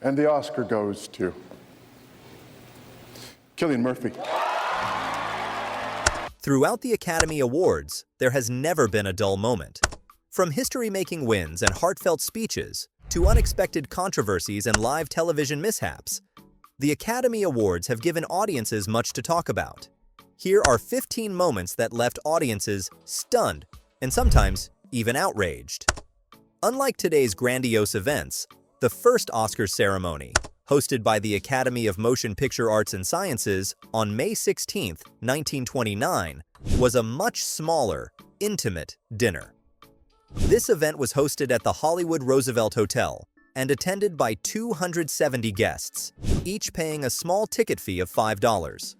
And the Oscar goes to Cillian Murphy. Throughout the Academy Awards, there has never been a dull moment. From history-making wins and heartfelt speeches to unexpected controversies and live television mishaps, the Academy Awards have given audiences much to talk about. Here are 15 moments that left audiences stunned and sometimes even outraged. Unlike today's grandiose events, the first Oscars ceremony, hosted by the Academy of Motion Picture Arts and Sciences on May 16, 1929, was a much smaller, intimate dinner. This event was hosted at the Hollywood Roosevelt Hotel and attended by 270 guests, each paying a small ticket fee of $5.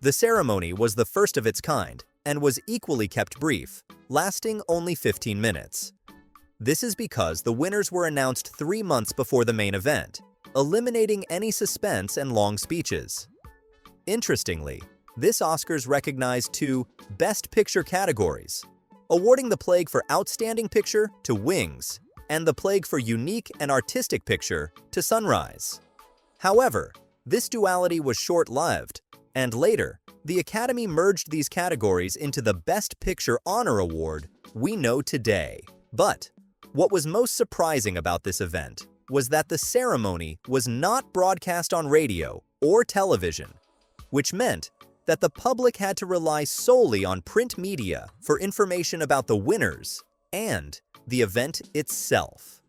The ceremony was the first of its kind and was equally kept brief, lasting only 15 minutes. This is because the winners were announced 3 months before the main event, eliminating any suspense and long speeches. Interestingly, this Oscars recognized 2 Best Picture categories, awarding The Plague for Outstanding Picture to Wings and The Plague for Unique and Artistic Picture to Sunrise. However, this duality was short-lived, and later, the Academy merged these categories into the Best Picture Honor Award we know today. But what was most surprising about this event was that the ceremony was not broadcast on radio or television, which meant that the public had to rely solely on print media for information about the winners and the event itself.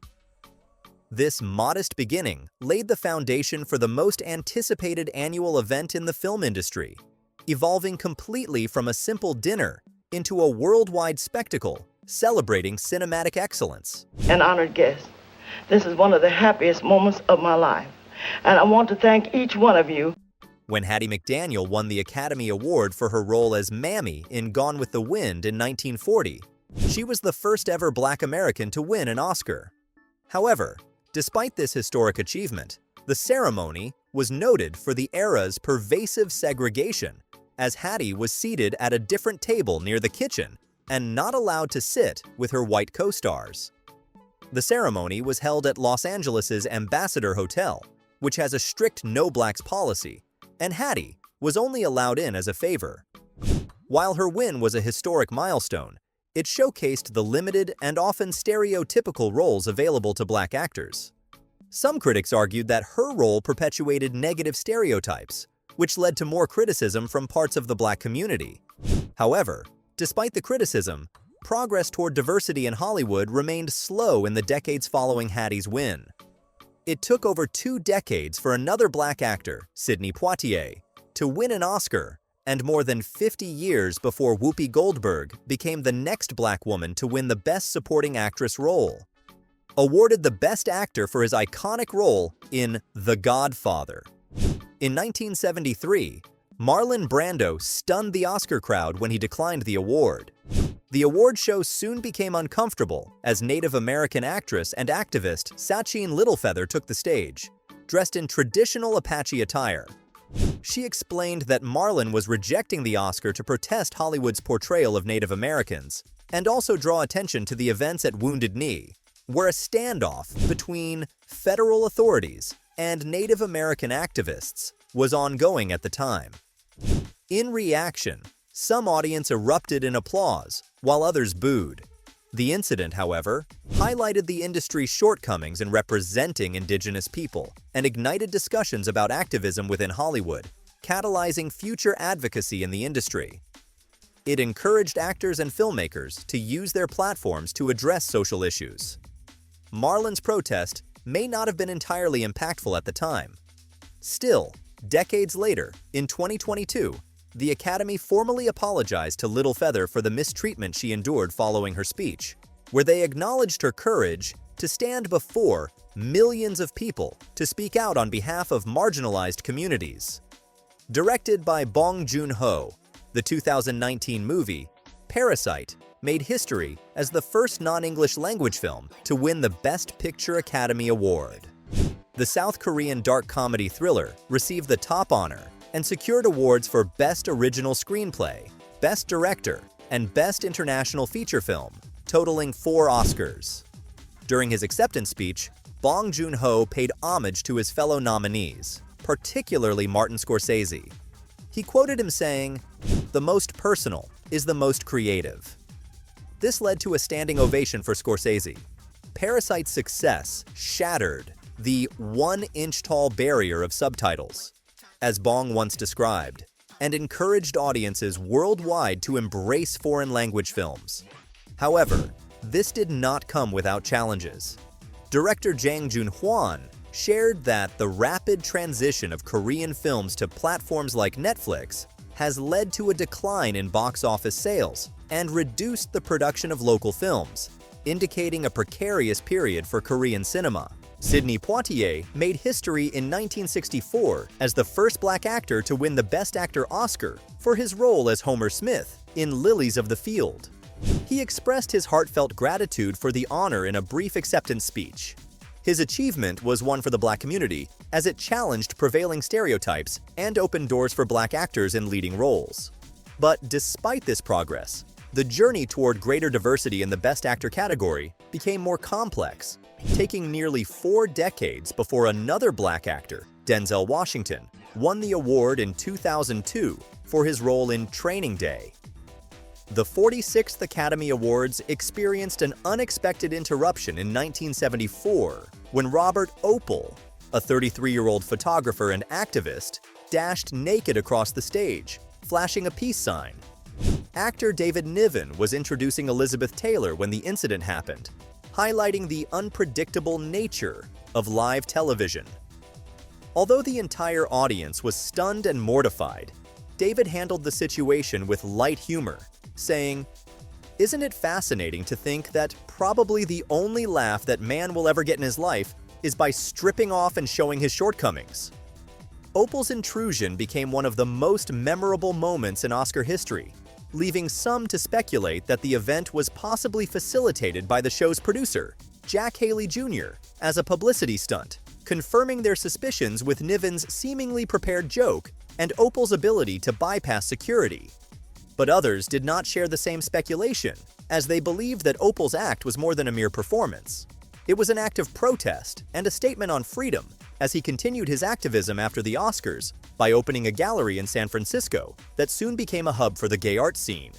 This modest beginning laid the foundation for the most anticipated annual event in the film industry, evolving completely from a simple dinner into a worldwide spectacle celebrating cinematic excellence. An honored guest, this is one of the happiest moments of my life, and I want to thank each one of you. When Hattie McDaniel won the Academy Award for her role as Mammy in Gone with the Wind in 1940, she was the first ever Black American to win an Oscar. However, despite this historic achievement, the ceremony was noted for the era's pervasive segregation, as Hattie was seated at a different table near the kitchen and not allowed to sit with her white co-stars. The ceremony was held at Los Angeles' Ambassador Hotel, which has a strict no blacks policy, and Hattie was only allowed in as a favor. While her win was a historic milestone, it showcased the limited and often stereotypical roles available to black actors. Some critics argued that her role perpetuated negative stereotypes, which led to more criticism from parts of the black community. However, despite the criticism, progress toward diversity in Hollywood remained slow in the decades following Hattie's win. It took over 2 decades for another black actor, Sidney Poitier, to win an Oscar, and more than 50 years before Whoopi Goldberg became the next black woman to win the Best Supporting Actress role. Awarded the Best Actor for his iconic role in The Godfather. In 1973, Marlon Brando stunned the Oscar crowd when he declined the award. The award show soon became uncomfortable as Native American actress and activist Sacheen Littlefeather took the stage, dressed in traditional Apache attire. She explained that Marlon was rejecting the Oscar to protest Hollywood's portrayal of Native Americans and also draw attention to the events at Wounded Knee, where a standoff between federal authorities and Native American activists was ongoing at the time. In reaction, some audience erupted in applause, while others booed. The incident, however, highlighted the industry's shortcomings in representing Indigenous people and ignited discussions about activism within Hollywood, catalyzing future advocacy in the industry. It encouraged actors and filmmakers to use their platforms to address social issues. Marlon's protest may not have been entirely impactful at the time. Still, decades later, in 2022, the Academy formally apologized to Littlefeather for the mistreatment she endured following her speech, where they acknowledged her courage to stand before millions of people to speak out on behalf of marginalized communities. Directed by Bong Joon-ho, the 2019 movie Parasite made history as the first non-English language film to win the Best Picture Academy Award. The South Korean dark comedy thriller received the top honor and secured awards for Best Original Screenplay, Best Director, and Best International Feature Film, totaling 4 Oscars. During his acceptance speech, Bong Joon-ho paid homage to his fellow nominees, particularly Martin Scorsese. He quoted him saying, "The most personal is the most creative." This led to a standing ovation for Scorsese. Parasite's success shattered the one-inch-tall barrier of subtitles, as Bong once described, and encouraged audiences worldwide to embrace foreign-language films. However, this did not come without challenges. Director Jang Joon-hwan shared that the rapid transition of Korean films to platforms like Netflix has led to a decline in box office sales and reduced the production of local films, indicating a precarious period for Korean cinema. Sidney Poitier made history in 1964 as the first black actor to win the Best Actor Oscar for his role as Homer Smith in Lilies of the Field. He expressed his heartfelt gratitude for the honor in a brief acceptance speech. His achievement was one for the black community, as it challenged prevailing stereotypes and opened doors for black actors in leading roles. But despite this progress, the journey toward greater diversity in the Best Actor category became more complex, taking nearly 4 decades before another black actor, Denzel Washington, won the award in 2002 for his role in Training Day. The 46th Academy Awards experienced an unexpected interruption in 1974 when Robert Opel, a 33-year-old photographer and activist, dashed naked across the stage, flashing a peace sign. Actor David Niven was introducing Elizabeth Taylor when the incident happened, highlighting the unpredictable nature of live television. Although the entire audience was stunned and mortified, David handled the situation with light humor, saying, "Isn't it fascinating to think that probably the only laugh that man will ever get in his life is by stripping off and showing his shortcomings?" Opel's intrusion became one of the most memorable moments in Oscar history, leaving some to speculate that the event was possibly facilitated by the show's producer, Jack Haley Jr., as a publicity stunt, confirming their suspicions with Niven's seemingly prepared joke and Opel's ability to bypass security. But others did not share the same speculation, as they believed that Opel's act was more than a mere performance. It was an act of protest and a statement on freedom, as he continued his activism after the Oscars by opening a gallery in San Francisco that soon became a hub for the gay art scene.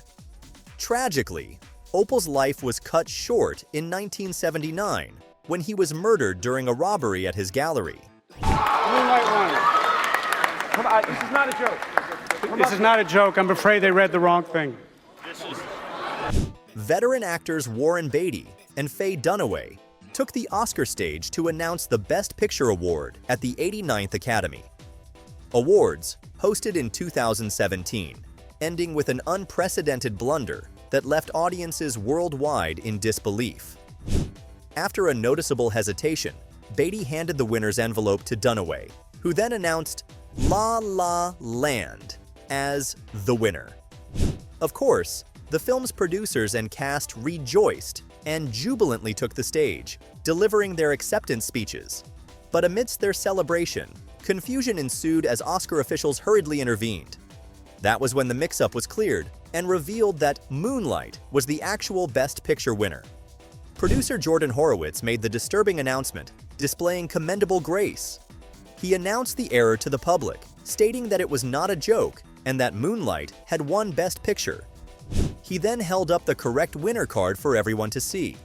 Tragically, Opel's life was cut short in 1979 when he was murdered during a robbery at his gallery. Moonlight one. Come on, this is not a joke. This is not a joke. I'm afraid they read the wrong thing. Veteran actors Warren Beatty and Faye Dunaway took the Oscar stage to announce the Best Picture Award at the 89th Academy Awards, hosted in 2017, ending with an unprecedented blunder that left audiences worldwide in disbelief. After a noticeable hesitation, Beatty handed the winner's envelope to Dunaway, who then announced La La Land as the winner. Of course, the film's producers and cast rejoiced and jubilantly took the stage, delivering their acceptance speeches. But amidst their celebration, confusion ensued as Oscar officials hurriedly intervened. That was when the mix-up was cleared and revealed that Moonlight was the actual Best Picture winner. Producer Jordan Horowitz made the disturbing announcement, displaying commendable grace. He announced the error to the public, stating that it was not a joke and that Moonlight had won Best Picture. He then held up the correct winner card for everyone to see.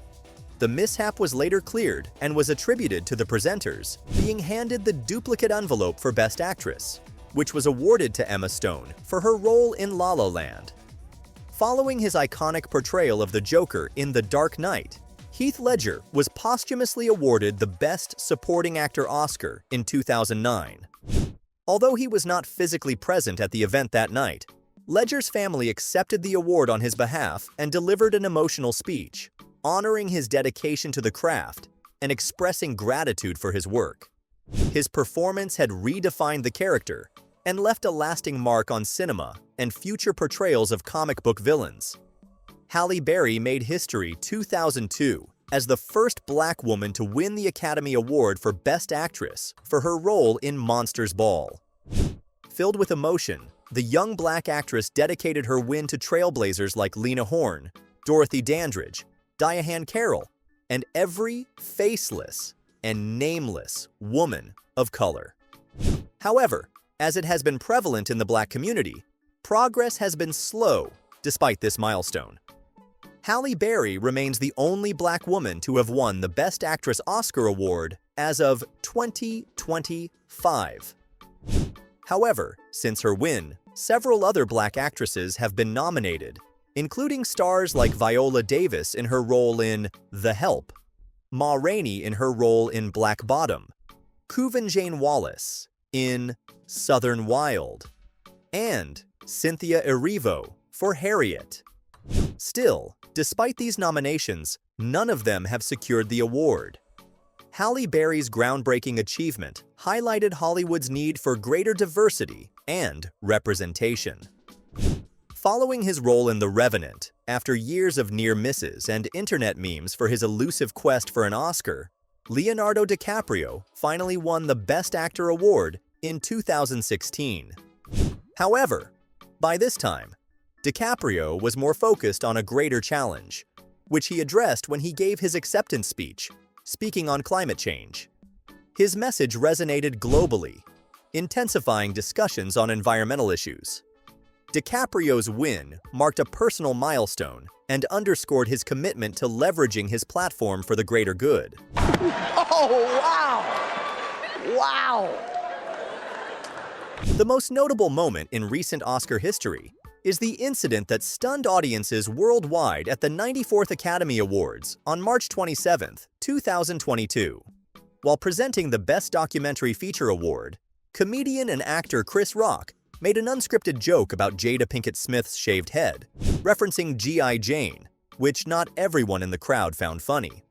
The mishap was later cleared and was attributed to the presenters being handed the duplicate envelope for Best Actress, which was awarded to Emma Stone for her role in La La Land. Following his iconic portrayal of the Joker in The Dark Knight, Heath Ledger was posthumously awarded the Best Supporting Actor Oscar in 2009. Although he was not physically present at the event that night, Ledger's family accepted the award on his behalf and delivered an emotional speech, honoring his dedication to the craft and expressing gratitude for his work. His performance had redefined the character and left a lasting mark on cinema and future portrayals of comic book villains. Halle Berry made history 2002 as the first black woman to win the Academy Award for Best Actress for her role in Monsters Ball. Filled with emotion, the young black actress dedicated her win to trailblazers like Lena Horne, Dorothy Dandridge, Diahann Carroll, and every faceless and nameless woman of color. However, as it has been prevalent in the Black community, progress has been slow despite this milestone. Halle Berry remains the only Black woman to have won the Best Actress Oscar award as of 2025. However, since her win, several other Black actresses have been nominated, including stars like Viola Davis in her role in The Help, Ma Rainey in her role in Black Bottom, Quvenzhané Wallis in Southern Wild, and Cynthia Erivo for Harriet. Still, despite these nominations, none of them have secured the award. Halle Berry's groundbreaking achievement highlighted Hollywood's need for greater diversity and representation. Following his role in The Revenant, after years of near misses and internet memes for his elusive quest for an Oscar, Leonardo DiCaprio finally won the Best Actor award in 2016. However, by this time, DiCaprio was more focused on a greater challenge, which he addressed when he gave his acceptance speech, speaking on climate change. His message resonated globally, intensifying discussions on environmental issues. DiCaprio's win marked a personal milestone and underscored his commitment to leveraging his platform for the greater good. Oh, wow! Wow! The most notable moment in recent Oscar history is the incident that stunned audiences worldwide at the 94th Academy Awards on March 27, 2022. While presenting the Best Documentary Feature Award, comedian and actor Chris Rock made an unscripted joke about Jada Pinkett Smith's shaved head, referencing G.I. Jane, which not everyone in the crowd found funny.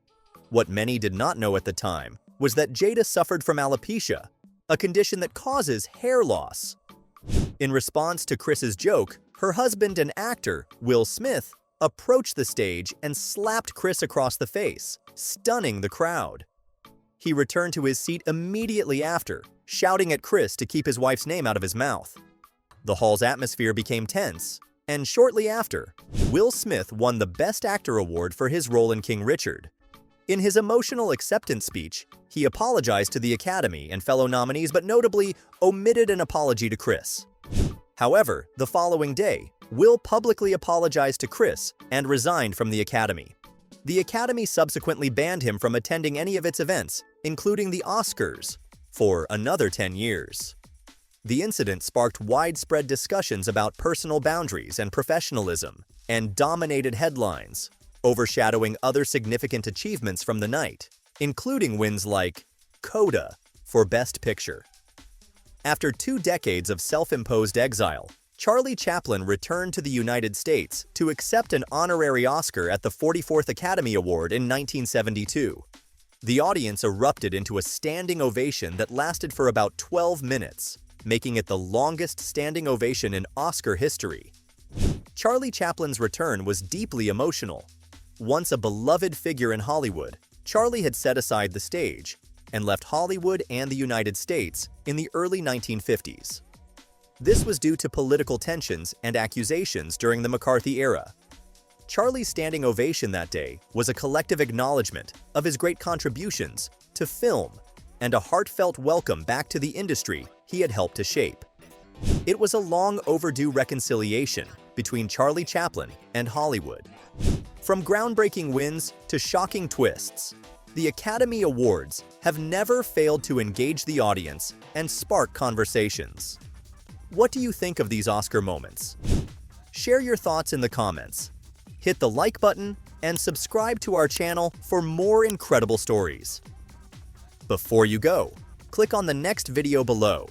What many did not know at the time was that Jada suffered from alopecia, a condition that causes hair loss. In response to Chris's joke, her husband and actor, Will Smith, approached the stage and slapped Chris across the face, stunning the crowd. He returned to his seat immediately after, shouting at Chris to keep his wife's name out of his mouth. The hall's atmosphere became tense, and shortly after, Will Smith won the Best Actor award for his role in King Richard. In his emotional acceptance speech, he apologized to the Academy and fellow nominees, but notably omitted an apology to Chris. However, the following day, Will publicly apologized to Chris and resigned from the Academy. The Academy subsequently banned him from attending any of its events, including the Oscars, for another 10 years. The incident sparked widespread discussions about personal boundaries and professionalism, and dominated headlines, overshadowing other significant achievements from the night, including wins like Coda for Best Picture. After 2 decades of self-imposed exile, Charlie Chaplin returned to the United States to accept an honorary Oscar at the 44th Academy Award in 1972. The audience erupted into a standing ovation that lasted for about 12 minutes, making it the longest standing ovation in Oscar history. Charlie Chaplin's return was deeply emotional. Once a beloved figure in Hollywood, Charlie had set aside the stage and left Hollywood and the United States in the early 1950s. This was due to political tensions and accusations during the McCarthy era. Charlie's standing ovation that day was a collective acknowledgement of his great contributions to film and a heartfelt welcome back to the industry he had helped to shape. It was a long overdue reconciliation between Charlie Chaplin and Hollywood. From groundbreaking wins to shocking twists, the Academy Awards have never failed to engage the audience and spark conversations. What do you think of these Oscar moments? Share your thoughts in the comments. Hit the like button and subscribe to our channel for more incredible stories. Before you go, click on the next video below